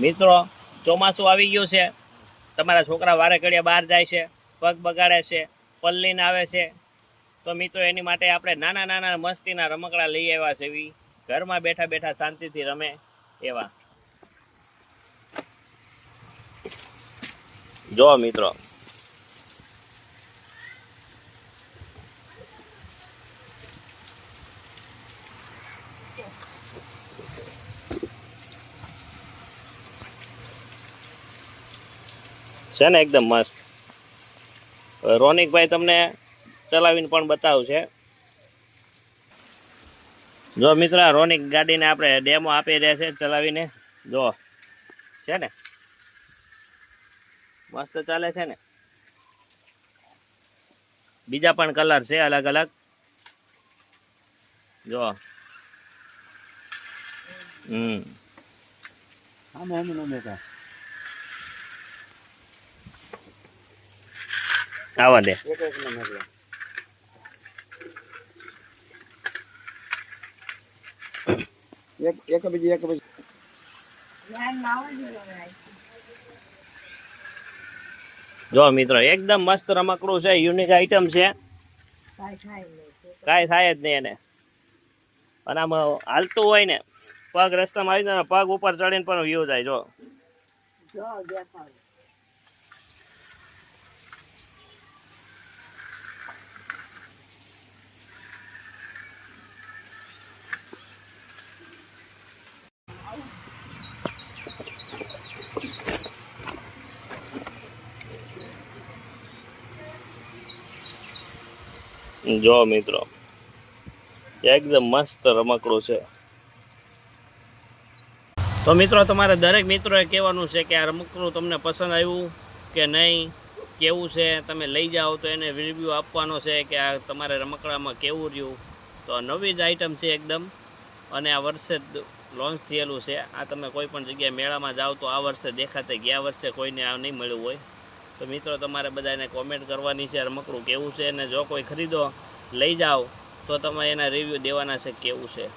મિત્રો ચોમાસું આવી ગયું છે, તમારા છોકરા વારે ઘડિયા બહાર જાય છે, પગ બગાડે છે, પલ્લીને આવે છે, તો મિત્રો એની માટે આપણે નાના નાના મસ્તીના રમકડા લઈ આવ્યા છે, એવી ઘરમાં બેઠા બેઠા શાંતિથી રમે એવા. જો મિત્રો છે ને એકદમ મસ્ત. રોનિકભાઈ તમને ચલાવીને પણ બતાવશે. જો મિત્ર રોનિક ગાડીને આપણે ડેમો આપી રહ્યા છે ચલાવીને. જો છે ને મસ્ત ચાલે છે ને. બીજા પણ કલર છે અલગ અલગ. જો આવા દે. જો મિત્રો એકદમ મસ્ત રમકડું છે, યુનિક આઈટમ છે, કાંઈ થાય જ નહીં એને. અને આમ હાલતું હોય ને પગ રસ્તામાં આવી જાય, પગ ઉપર ચડીને પણ વ્યૂ જાય. જો જો મિત્રો એકદમ મસ્ત રમકડું છે. તો મિત્રો તમારે દરેક મિત્રોએ કહેવાનું છે કે આ રમકડું તમને પસંદ આવ્યું કે નહીં, કેવું છે, તમે લઈ જાઓ તો એને રિવ્યૂ આપવાનો છે કે આ તમારે રમકડામાં કેવું રહ્યું. તો નવી જ આઈટમ છે એકદમ, અને આ વર્ષે લોન્ચ થયેલું છે. આ તમે કોઈ પણ જગ્યાએ મેળામાં જાઓ તો આ વર્ષે દેખાતે, ગયા વર્ષે કોઈને આ નહીં મળ્યું હોય. તો મિત્રો તમારે બધાને કોમેન્ટ કરવાની છે રમકડું કેવું છે, અને જો કોઈ ખરીદો લઈ જાઓ તો તમે એના રિવ્યૂ દેવાના છે કેવું છે.